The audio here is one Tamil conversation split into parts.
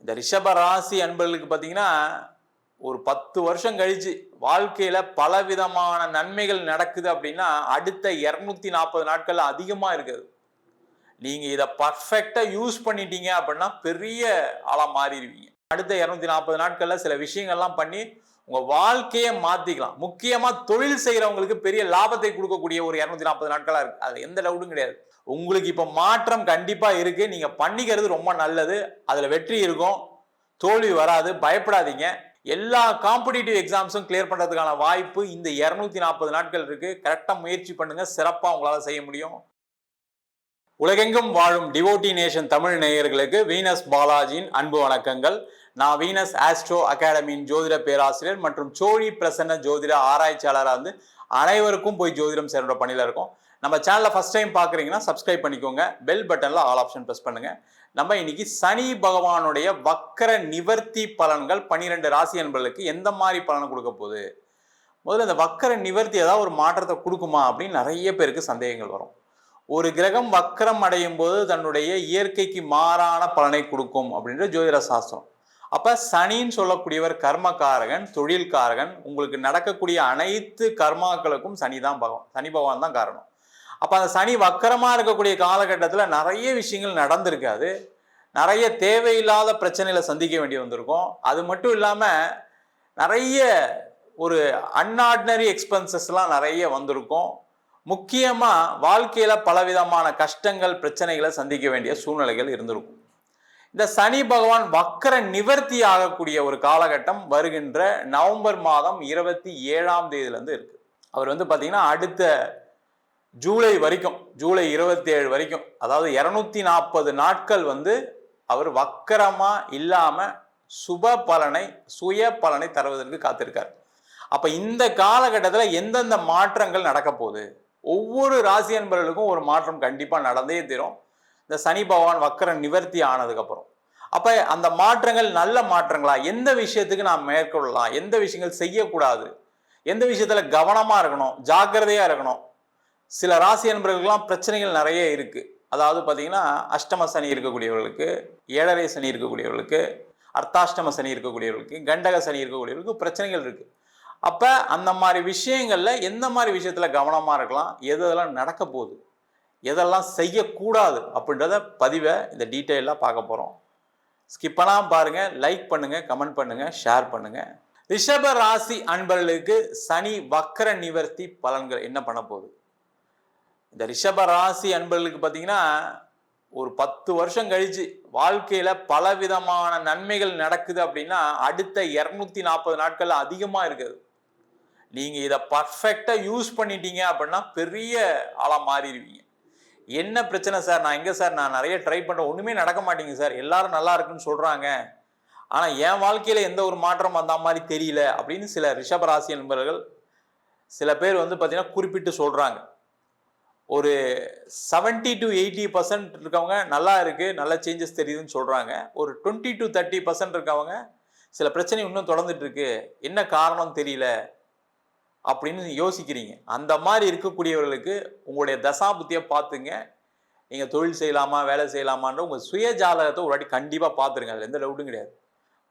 இந்த ரிஷப ராசி அன்பர்களுக்கு பார்த்தீங்கன்னா ஒரு 10 வருஷம் கழிச்சு வாழ்க்கையில பலவிதமான நன்மைகள் நடக்குது அப்படின்னா அடுத்த 240 நாட்கள் அதிகமா இருக்குது. நீங்க இதை பர்ஃபெக்டா யூஸ் பண்ணிட்டீங்க அப்படின்னா பெரிய ஆளா மாறிடுவீங்க. அடுத்த 240 நாட்கள்ல சில விஷயங்கள்லாம் பண்ணி உங்க வாழ்க்கையை மாத்திக்கலாம். முக்கியமா தொழில் செய்யறவங்களுக்கு பெரிய லாபத்தை கொடுக்கக்கூடிய ஒரு 240 நாட்களா இருக்கு. அது எந்த டவுட்டும் கிடையாது. உங்களுக்கு இப்ப மாற்றம் கண்டிப்பா இருக்கு. நீங்க பண்ணிக்கிறது ரொம்ப நல்லது. அதுல வெற்றி இருக்கும், தோல்வி வராது. பயப்படாதீங்க. எல்லா காம்படிட்டிவ் எக்ஸாம்ஸும் கிளியர் பண்றதுக்கான வாய்ப்பு இந்த 240 நாட்கள் இருக்கு. கரெக்டா முயற்சி பண்ணுங்க, சிறப்பா உங்களால செய்ய முடியும். உலகெங்கும் வாழும் டிவோட்டி நேஷன் தமிழ் நேயர்களுக்கு வீனஸ் பாலாஜியின் அன்பு வணக்கங்கள். நான் வீனஸ் ஆஸ்ட்ரோ அகாடமியின் ஜோதிட பேராசிரியர் மற்றும் சோழி பிரசன்ன ஜோதிட ஆராய்ச்சியாளராக அனைவருக்கும் போய் ஜோதிடம் சேர்ந்த பணியில் இருக்கும். நம்ம சேனலை ஃபர்ஸ்ட் டைம் பார்க்குறீங்கன்னா சப்ஸ்கிரைப் பண்ணிக்கோங்க. பெல் பட்டனில் ஆல் ஆப்ஷன் ப்ரெஸ் பண்ணுங்க. நம்ம இன்னைக்கு சனி பகவானுடைய வக்கர நிவர்த்தி பலன்கள் 12 ராசி அன்பர்களுக்கு எந்த மாதிரி பலனை கொடுக்க போகுது, முதல்ல இந்த வக்கர நிவர்த்தி ஏதாவது ஒரு மாற்றத்தை கொடுக்குமா அப்படின்னு நிறைய பேருக்கு சந்தேகங்கள் வரும். ஒரு கிரகம் வக்கரம் அடையும் போது தன்னுடைய இயற்கைக்கு மாறான பலனை கொடுக்கும் அப்படின்ற ஜோதிட சாஸ்திரம். அப்ப சனின்னு சொல்லக்கூடியவர் கர்மகாரகன், தொழில்காரகன். உங்களுக்கு நடக்கக்கூடிய அனைத்து கர்மாக்களுக்கும் சனி பகவான் தான் காரணம். அப்ப அந்த சனி வக்கரமா இருக்கக்கூடிய காலகட்டத்தில் நிறைய விஷயங்கள் நடந்திருக்காது. நிறைய தேவையில்லாத பிரச்சனைகளை சந்திக்க வேண்டி வந்திருக்கும். அது மட்டும் இல்லாம நிறைய ஒரு அன்ஆர்டினரி எக்ஸ்பென்சஸ்லாம் நிறைய வந்திருக்கும். முக்கியமா வாழ்க்கையில பலவிதமான கஷ்டங்கள், பிரச்சனைகளை சந்திக்க வேண்டிய சூழ்நிலைகள் இருந்திருக்கும். இந்த சனி பகவான் வக்கர நிவர்த்தி ஆகக்கூடிய ஒரு காலகட்டம் வருகின்ற நவம்பர் மாதம் 27ஆம் தேதியிலிருந்து இருக்கு. அவர் பாத்தீங்கன்னா அடுத்த ஜூலை வரைக்கும், ஜூலை 27 வரைக்கும், அதாவது 240 நாட்கள் அவர் வக்கரமா இல்லாம சுப பலனை, சுய பலனை தருவதற்கு காத்திருக்கார். அப்ப இந்த காலகட்டத்தில் எந்தெந்த மாற்றங்கள் நடக்க போகுது, ஒவ்வொரு ராசி அன்பர்களுக்கும் ஒரு மாற்றம் கண்டிப்பா நடந்தே தீரும் இந்த சனி பகவான் வக்கர நிவர்த்தி ஆனதுக்கு அப்புறம். அப்ப அந்த மாற்றங்கள் நல்ல மாற்றங்களா, எந்த விஷயத்துக்கு நாம் மேற்கொள்ளலாம், எந்த விஷயங்கள் செய்யக்கூடாது, எந்த விஷயத்துல கவனமா இருக்கணும், ஜாக்கிரதையா இருக்கணும். சில ராசி அன்பர்களுக்கெல்லாம் பிரச்சனைகள் நிறைய இருக்கு. அதாவது பாத்தீங்கன்னா அஷ்டம சனி இருக்கக்கூடியவர்களுக்கு, 7.5 சனி இருக்கக்கூடியவர்களுக்கு, அர்த்தாஷ்டம சனி இருக்கக்கூடியவர்களுக்கு, கண்டக சனி இருக்கக்கூடியவர்களுக்கு பிரச்சனைகள் இருக்கு. அப்ப அந்த மாதிரி விஷயங்கள்ல எந்த மாதிரி விஷயத்துல கவனமா இருக்கலாம், எதெல்லாம் நடக்க போகுது, எதெல்லாம் செய்யக்கூடாது அப்படின்றத பதிவை இந்த டீட்டெயிலாக பார்க்க போறோம். ஸ்கிப் பண்ணாம பாருங்க, லைக் பண்ணுங்க, கமெண்ட் பண்ணுங்க, ஷேர் பண்ணுங்க. ரிஷப ராசி அன்பர்களுக்கு சனி வக்கர நிவர்த்தி பலன்கள் என்ன பண்ண போகுது? இந்த ரிஷப ராசி அன்பர்களுக்கு பார்த்தீங்கன்னா ஒரு 10 வருஷம் கழிச்சு வாழ்க்கையில பலவிதமான நன்மைகள் நடக்குது அப்படின்னா அடுத்த 240 நாட்கள் அதிகமா இருக்குது. நீங்க இதை பர்ஃபெக்டா யூஸ் பண்ணிட்டீங்க அப்படின்னா பெரிய ஆளா மாறிடுவீங்க. என்ன பிரச்சனை சார், நான் எங்க சார், நான் நிறைய ட்ரை பண்றேன், ஒண்ணுமே நடக்க மாட்டேங்குது சார், எல்லாரும் நல்லா இருக்குன்னு சொல்றாங்க, ஆனா என் வாழ்க்கையில எந்த ஒரு மாற்றம் வந்த மாதிரி தெரியல அப்படின்னு சில ரிஷபராசி நண்பர்கள் சில பேர் பார்த்தீங்கன்னா குறிப்பிட்டு சொல்றாங்க. ஒரு 70 to 80% இருக்கவங்க நல்லா இருக்கு, நல்ல சேஞ்சஸ் தெரியுதுன்னு சொல்றாங்க. ஒரு 20 to 30% இருக்கவங்க சில பிரச்சனை இன்னும் தொடர்ந்துட்டு இருக்கு, என்ன காரணம் தெரியல அப்படின்னு யோசிக்கிறீங்க. அந்த மாதிரி இருக்கக்கூடியவர்களுக்கு உங்களுடைய தசாபுத்தியை பார்த்துங்க. நீங்கள் தொழில் செய்யலாமா, வேலை செய்யலாமான்ற உங்கள் சுய ஜாதகத்தை ஒரு வாட்டி கண்டிப்பாக பார்த்துருங்க. அதில் எந்த டவுட்டும் கிடையாது.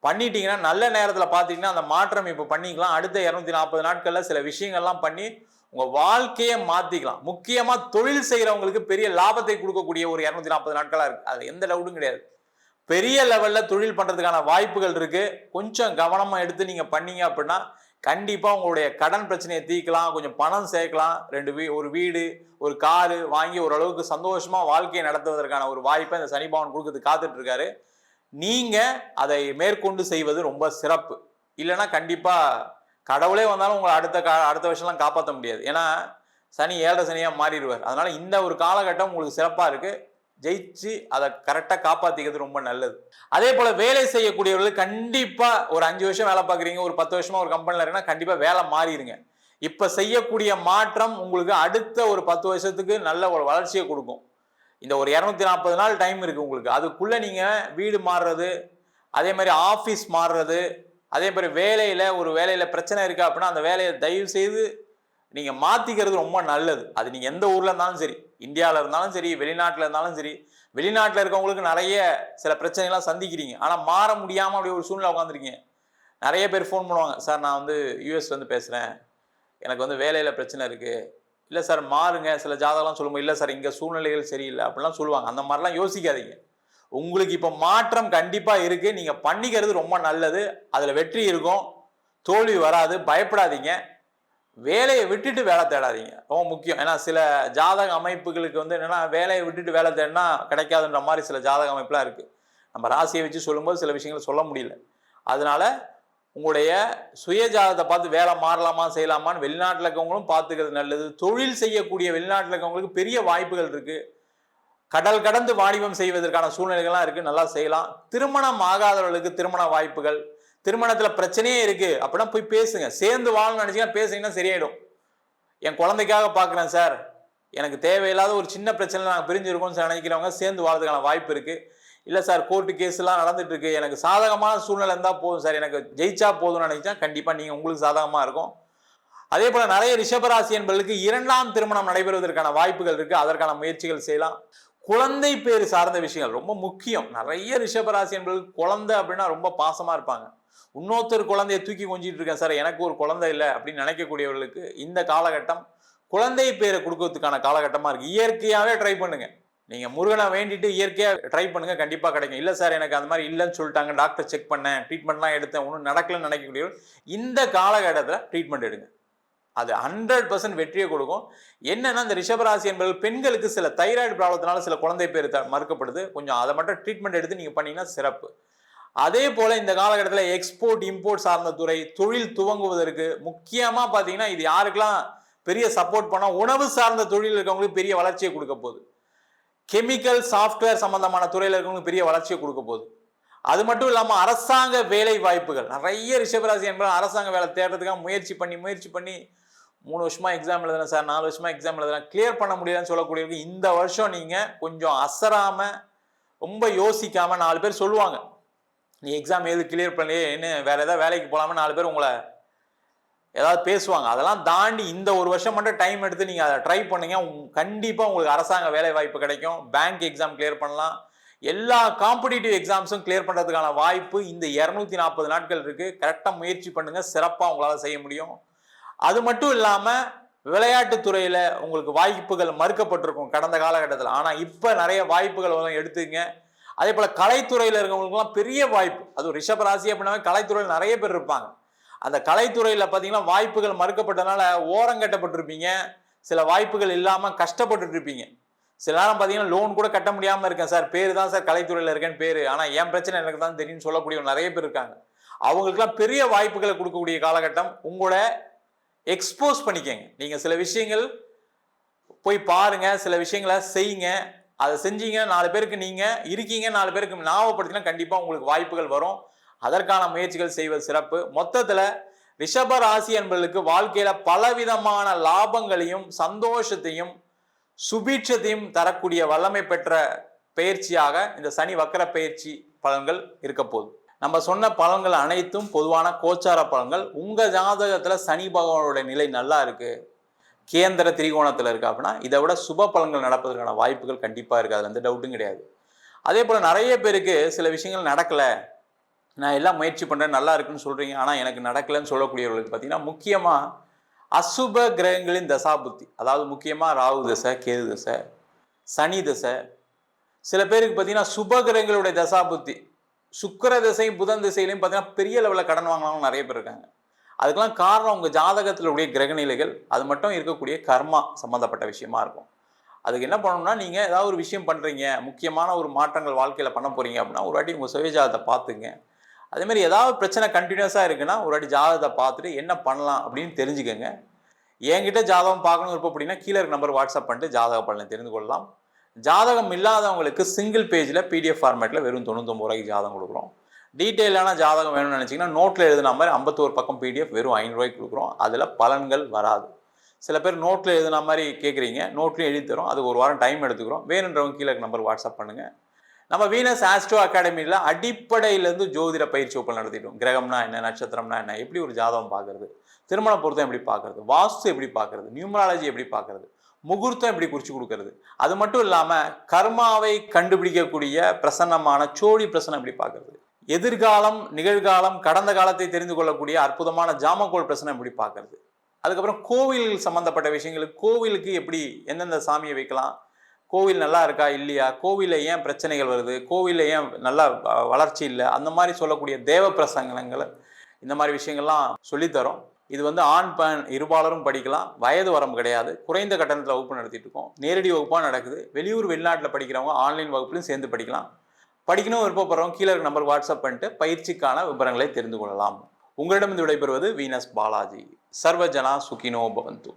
பண்ணிட்டீங்கன்னா நல்ல நேரத்தில் பார்த்தீங்கன்னா அந்த மாற்றம் இப்போ பண்ணிக்கலாம். அடுத்த 240 நாட்களில் சில விஷயங்கள்லாம் பண்ணி உங்கள் வாழ்க்கையை மாற்றிக்கலாம். முக்கியமாக தொழில் செய்கிறவங்களுக்கு பெரிய லாபத்தை கொடுக்கக்கூடிய ஒரு 240 நாட்களாக இருக்குது. அதில் எந்த டவுட்டும் கிடையாது. பெரிய லெவலில் தொழில் பண்ணுறதுக்கான வாய்ப்புகள் இருக்குது. கொஞ்சம் கவனமாக எடுத்து நீங்கள் பண்ணீங்க அப்படின்னா கண்டிப்பாக உங்களுடைய கடன் பிரச்சனையை தீர்க்கலாம், கொஞ்சம் பணம் சேர்க்கலாம், ஒரு வீடு, ஒரு காரு வாங்கி ஓரளவுக்கு சந்தோஷமாக வாழ்க்கையை நடத்துவதற்கான ஒரு வாய்ப்பை இந்த சனி பகவான் கொடுக்கறதுக்கு காத்துட்டு இருக்காரு. நீங்கள் அதை மேற்கொண்டு செய்வது ரொம்ப சிறப்பு. இல்லைன்னா கண்டிப்பாக கடவுளே வந்தாலும் உங்களை அடுத்த வருஷம்லாம் காப்பாற்ற முடியாது. ஏன்னா சனி 7.5 சனியாக மாறிடுவார். அதனால இந்த ஒரு காலகட்டம் உங்களுக்கு சிறப்பாக இருக்குது. ஜெயிச்சு அதை கரெக்டாக காப்பாற்றிக்கிறது ரொம்ப நல்லது. அதே போல வேலை செய்யக்கூடியவர்கள் கண்டிப்பா ஒரு 5 வருஷம் வேலை பார்க்குறீங்க, ஒரு 10 வருஷமா ஒரு கம்பெனில இருக்குன்னா கண்டிப்பா வேலை மாறிடுங்க. இப்ப செய்யக்கூடிய மாற்றம் உங்களுக்கு அடுத்த ஒரு 10 வருஷத்துக்கு நல்ல ஒரு வளர்ச்சியை கொடுக்கும். இந்த ஒரு 240 நாள் டைம் இருக்கு உங்களுக்கு. அதுக்குள்ள நீங்க வீடு மாறுறது, அதே மாதிரி ஆபீஸ் மாறுறது, அதே மாதிரி வேலையில பிரச்சனை இருக்கு அப்படின்னா அந்த வேலையை தயவு செய்து நீங்க மாத்திக்கிறது ரொம்ப நல்லது. அது நீங்க எந்த ஊர்ல இருந்தாலும் சரி, இந்தியாவில் இருந்தாலும் சரி, வெளிநாட்டில் இருந்தாலும் சரி, வெளிநாட்டில் இருக்கவங்களுக்கு நிறைய சில பிரச்சனைகள்லாம் சந்திக்கிறீங்க, ஆனால் மாற முடியாமல் அப்படி ஒரு சூழ்நிலை உட்காந்துருக்கீங்க. நிறைய பேர் ஃபோன் பண்ணுவாங்க, சார் நான் வந்து யூஎஸ்லேருந்து பேசுகிறேன், எனக்கு வந்து வேலையில் பிரச்சனை இருக்குது, இல்லை சார் மாறுங்க, சில ஜாதகம்லாம் சொல்லும்போது இல்லை சார் இங்கே சூழ்நிலைகள் சரியில்லை அப்படிலாம் சொல்லுவாங்க. அந்த மாதிரிலாம் யோசிக்காதீங்க. உங்களுக்கு இப்போ மாற்றம் கண்டிப்பாக இருக்குது, நீங்கள் பண்ணிக்கிறது ரொம்ப நல்லது, அதில் வெற்றி இருக்கும், தோல்வி வராது, பயப்படாதீங்க. வேலையை விட்டுட்டு வேலை தேடாதீங்க, ரொம்ப முக்கியம். ஏன்னா சில ஜாதக அமைப்புகளுக்கு வந்து என்னென்னா வேலையை விட்டுட்டு வேலை தேடினா கிடைக்காதுன்ற மாதிரி சில ஜாதக அமைப்புலாம் இருக்குது. நம்ம ராசியை வச்சு சொல்லும்போது சில விஷயங்களை சொல்ல முடியல. அதனால உங்களுடைய சுய ஜாதகத்தை பார்த்து வேலை மாறலாமா செய்யலாமான்னு வெளிநாட்டில் இருக்கவங்களும் பார்த்துக்கிறது நல்லது. தொழில் செய்யக்கூடிய வெளிநாட்டில் இருக்கவங்களுக்கு பெரிய வாய்ப்புகள் இருக்குது. கடல் கடந்து வாணிபம் செய்வதற்கான சூழ்நிலைகள்லாம் இருக்குது, நல்லா செய்யலாம். திருமணம் ஆகாதவர்களுக்கு திருமண வாய்ப்புகள், திருமணத்தில் பிரச்சனையே இருக்குது அப்படின்னா போய் பேசுங்க. சேர்ந்து வாழணும்னு நினச்சிங்கன்னா பேசுங்கன்னா சரியாயிடும். என் குழந்தைக்காக பார்க்குறேன் சார், எனக்கு தேவையில்லாத ஒரு சின்ன பிரச்சனை நாங்கள் பிரிஞ்சிருக்கோம்னு நினைக்கிறவங்க சேர்ந்து வாழ்றதுக்கான வாய்ப்பு இருக்குது. இல்லை சார் கோர்ட்டு கேஸ்லாம் நடந்துட்டு இருக்கு, எனக்கு சாதகமான சூழ்நிலை இருந்தால் போதும் சார், எனக்கு ஜெயிச்சா போதும்னு நினைச்சா கண்டிப்பாக நீங்கள் உங்களுக்கு சாதகமாக இருக்கும். அதே போல் நிறைய ரிஷபராசி என்பவர்களுக்கு 2ஆம் திருமணம் நடைபெறுவதற்கான வாய்ப்புகள் இருக்குது, அதற்கான முயற்சிகள் செய்யலாம். குழந்தை பேர் சார்ந்த விஷயங்கள் ரொம்ப முக்கியம். நிறைய ரிஷபராசி என்பவர்களுக்கு குழந்தை அப்படின்னா ரொம்ப பாசமாக இருப்பாங்க. இன்னொருத்தர் குழந்தைய தூக்கி கொஞ்சிட்டு இருக்கேன் சார், எனக்கு ஒரு குழந்தை இல்லை அப்படின்னு நினைக்கக்கூடியவர்களுக்கு இந்த காலகட்டம் குழந்தை பேரை கொடுக்கறதுக்கான காலகட்டமாக இருக்குது. இயற்கையாகவே ட்ரை பண்ணுங்க. நீங்கள் முருகனை வேண்டிட்டு இயற்கையாக ட்ரை பண்ணுங்க, கண்டிப்பாக கிடைக்கும். இல்லை சார் எனக்கு அந்த மாதிரி இல்லைன்னு சொல்லிட்டாங்க, டாக்டர் செக் பண்ணேன், ட்ரீட்மெண்ட்லாம் எடுத்தேன், ஒன்றும் நடக்கலன்னு நினைக்கக்கூடியவர்கள் இந்த காலகட்டத்தில் ட்ரீட்மெண்ட் எடுங்க, அது 100% வெற்றியை கொடுக்கும். என்னன்னா இந்த ரிஷபராசி என்பது பெண்களுக்கு சில தைராய்டு ப்ராப்ளத்தினால சில குழந்தை பேர் மறுக்கப்படுது, கொஞ்சம் அதை மட்டும் ட்ரீட்மெண்ட் எடுத்து நீங்கள் பண்ணீங்கன்னா சிறப்பு. அதே போல இந்த காலகட்டத்தில் எக்ஸ்போர்ட் இம்போர்ட் சார்ந்த துறை தொழில் துவங்குவதற்கு முக்கியமாக பார்த்தீங்கன்னா இது யாருக்கெல்லாம் பெரிய சப்போர்ட் பண்ணால் உணவு சார்ந்த தொழில் இருக்கவங்களுக்கு பெரிய வளர்ச்சியை கொடுக்க போகுது. கெமிக்கல் சாஃப்ட்வேர் சம்பந்தமான துறையில் இருக்கவங்களுக்கு பெரிய வளர்ச்சியை கொடுக்க போகுது. அது மட்டும் இல்லாமல் அரசாங்க வேலை வாய்ப்புகள் நிறைய ரிஷபராசி என்பது அரசாங்க வேலை தேடுறதுக்காக முயற்சி பண்ணி 3 வருஷமா எக்ஸாம் எழுதுறேன் சார், 4 வருஷமா எக்ஸாம் எழுதுறேன், கிளியர் பண்ண முடியலன்னு சொல்லக்கூடியவங்க இந்த வருஷம் நீங்கள் கொஞ்சம் அசராம ரொம்ப யோசிக்காம 4 பேர் சொல்லுவாங்க நீ எக்ஸாம் எழுதி கிளியர் பண்ணலையே என்ன வேற ஏதாவது வேலைக்கு போகலாமா 4 பேர் உங்களை ஏதாவது பேசுவாங்க. அதெல்லாம் தாண்டி இந்த ஒரு வருஷம் மட்டும் டைம் எடுத்து நீங்கள் அதை ட்ரை பண்ணீங்க, கண்டிப்பாக உங்களுக்கு அரசாங்க வேலை வாய்ப்பு கிடைக்கும். பேங்க் எக்ஸாம் கிளியர் பண்ணலாம். எல்லா காம்படிட்டிவ் எக்ஸாம்ஸும் கிளியர் பண்ணுறதுக்கான வாய்ப்பு இந்த 240 நாட்கள் இருக்குது. கரெக்டாக முயற்சி பண்ணுங்கள், சிறப்பாக உங்களால் செய்ய முடியும். அது மட்டும் இல்லாமல் விளையாட்டுத்துறையில் உங்களுக்கு வாய்ப்புகள் மறுக்கப்பட்டிருக்கும் கடந்த காலகட்டத்தில், ஆனால் இப்போ நிறைய வாய்ப்புகள் எடுத்துங்க. அதே போல் கலைத்துறையில் இருக்கவங்களுக்குலாம் பெரிய வாய்ப்பு, அது ரிஷபராசி அப்படின்னா கலைத்துறையில் நிறைய பேர் இருப்பாங்க. அந்த கலைத்துறையில் பார்த்தீங்கன்னா வாய்ப்புகள் மறுக்கப்பட்டதுனால ஓரங்கட்டப்பட்டிருப்பீங்க, சில வாய்ப்புகள் இல்லாமல் கஷ்டப்பட்டு இருப்பீங்க. சில நேரம் பார்த்தீங்கன்னா லோன் கூட கட்ட முடியாமல் இருக்கேன் சார், பேர் தான் சார் கலைத்துறையில் இருக்கேன்னு பேர், ஆனால் என் பிரச்சனை எனக்கு தான் தெரியும்னு சொல்லக்கூடிய நிறைய பேர் இருக்காங்க. அவங்களுக்குலாம் பெரிய வாய்ப்புகளை கொடுக்கக்கூடிய காலகட்டம். உங்களோட எக்ஸ்போஸ் பண்ணிக்கங்க. நீங்கள் சில விஷயங்கள் போய் பாருங்க, சில விஷயங்களை செய்யுங்க. அதை செஞ்சீங்க 4 பேருக்கு நீங்கள் இருக்கீங்க, 4 பேருக்கு ஞாபகப்படுத்தினா கண்டிப்பாக உங்களுக்கு வாய்ப்புகள் வரும். அதற்கான முயற்சிகள் செய்வது சிறப்பு. மொத்தத்தில் ரிஷப ராசி என்பவர்களுக்கு வாழ்க்கையில பலவிதமான லாபங்களையும் சந்தோஷத்தையும் சுபீட்சத்தையும் தரக்கூடிய வல்லமை பெற்ற பயிற்சியாக இந்த சனி வக்கர பயிற்சி பலன்கள் இருக்க போகுது. நம்ம சொன்ன பலன்கள் அனைத்தும் பொதுவான கோச்சார பலன்கள். உங்க ஜாதகத்துல சனி பகவானோட நிலை நல்லா இருக்கு, கேந்திர திரிகோணத்துல இருக்கு அப்படின்னா இதை விட சுப பலன்கள் நடப்பதற்கான வாய்ப்புகள் கண்டிப்பா இருக்கு, அதுல எந்த டவுட்டும் கிடையாது. அதே போல நிறைய பேருக்கு சில விஷயங்கள் நடக்கல, நான் எல்லாம் முயற்சி பண்ணுறேன் நல்லா இருக்குன்னு சொல்கிறீங்க, ஆனால் எனக்கு நடக்கலைன்னு சொல்லக்கூடியவர்களுக்கு பார்த்தீங்கன்னா முக்கியமாக அசுப கிரகங்களின் தசாபுத்தி, அதாவது முக்கியமாக ராகு தசை, கேது தசை, சனி தசை. சில பேருக்கு பார்த்தீங்கன்னா சுப கிரகங்களுடைய தசாபுத்தி, சுக்கிர தசையும் புதன் திசையிலையும் பார்த்தீங்கன்னா பெரிய லெவலில் கடன் வாங்கினவங்க நிறைய பேர் இருக்காங்க. அதுக்கெல்லாம் காரணம் உங்கள் ஜாதகத்தில் உடைய கிரகநிலைகள், அது மட்டும் இருக்கக்கூடிய கர்மா சம்மந்தப்பட்ட விஷயமா இருக்கும். அதுக்கு என்ன பண்ணணும்னா, நீங்கள் ஏதாவது ஒரு விஷயம் பண்ணுறீங்க, முக்கியமான ஒரு மாற்றங்கள் வாழ்க்கையில் பண்ண போகிறீங்க அப்படின்னா ஒரு வாட்டி உங்கள் சுய ஜாதகத்தை பார்த்துங்க. அதேமாதிரி ஏதாவது பிரச்சனை கண்டினியூஸாக இருக்குன்னா ஒரு வாட்டி ஜாதகத்தை பார்த்துட்டு என்ன பண்ணலாம் அப்படின்னு தெரிஞ்சுக்கோங்க. என்கிட்ட ஜாதகம் பார்க்கணும் இருப்போம் அப்படின்னா கீழே இருக்க நம்பர் வாட்ஸ்அப் பண்ணிட்டு ஜாதக பலனை தெரிந்து கொள்ளலாம். ஜாதகம் இல்லாதவங்களுக்கு சிங்கிள் பேஜில் PDF ஃபார்மேட்டில் வெறும் 99 ரூபாய்க்கு ஜாதகம் கொடுக்குறோம். டீட்டெயிலான ஜாதகம் வேணும்னு நினச்சிங்கன்னா நோட்டில் எழுதுன மாதிரி 51 பக்கம் PDF வெறும் 500 ரூபாய்க்கு கொடுக்குறோம். அதில் பலன்கள் வராது. சில பேர் நோட்டில் எழுதுன மாதிரி கேட்குறீங்க, நோட்லேயும் எழுதி தரோம், அதுக்கு ஒரு வாரம் டைம் எடுத்துக்கிறோம். வேணுன்றவங்க கீழே நம்பர் வாட்ஸ்அப் பண்ணுங்கள். நம்ம வீனஸ் ஆஸ்ட்ரோ அகாடமியில் அடிப்படையிலேருந்து ஜோதிட பயிற்சி வகுப்பு நடத்திட்டோம். கிரகம்னா என்ன, நட்சத்திரம்னா என்ன, எப்படி ஒரு ஜாதகம் பார்க்குறது, திருமண பொருத்தம் எப்படி பார்க்குறது, வாஸ்து எப்படி பார்க்குறது, நியூமராலஜி எப்படி பார்க்குறது, முகூர்த்தம் எப்படி குறிச்சு கொடுக்கறது, அது மட்டும் இல்லாமல் கர்மாவை கண்டுபிடிக்கக்கூடிய பிரசன்னமான சோழி பிரசனம் எப்படி பார்க்கறது, எதிர்காலம் நிகழ்காலம் கடந்த காலத்தை தெரிந்து கொள்ளக்கூடிய அற்புதமான ஜாமக்கோள் பிரசனம் எப்படி பார்க்கறது, அதுக்கப்புறம் கோவில் சம்பந்தப்பட்ட விஷயங்களுக்கு கோவிலுக்கு எப்படி எந்தெந்த சாமியை வைக்கலாம், கோவில் நல்லா இருக்கா இல்லையா, கோவிலில் ஏன் பிரச்சனைகள் வருது, கோவிலில் ஏன் நல்லா வளர்ச்சி இல்லை, அந்த மாதிரி சொல்லக்கூடிய தேவ பிரசங்கங்கள், இந்த மாதிரி விஷயங்கள்லாம் சொல்லித்தரோம். இது வந்து ஆண் பெண் இருபாலரும் படிக்கலாம், வயது வரம்பு கிடையாது. குறைந்த கட்டணத்தில் வகுப்பு நடத்திட்டு இருக்கோம். நேரடி வகுப்பாக நடக்குது. வெளியூர் வெளிநாட்டில் படிக்கிறவங்க ஆன்லைன் வகுப்புலையும் சேர்ந்து படிக்கலாம். படிக்கணும் விருப்பப்படுறவங்க கீழே இருக்க நம்பருக்கு வாட்ஸ்அப் பண்ணிட்டு பயிற்சிக்கான விவரங்களை தெரிந்து கொள்ளலாம். உங்களிடம் விடைபெறுவது வீனஸ் பாலாஜி. சர்வஜனா சுகினோ பவந்து.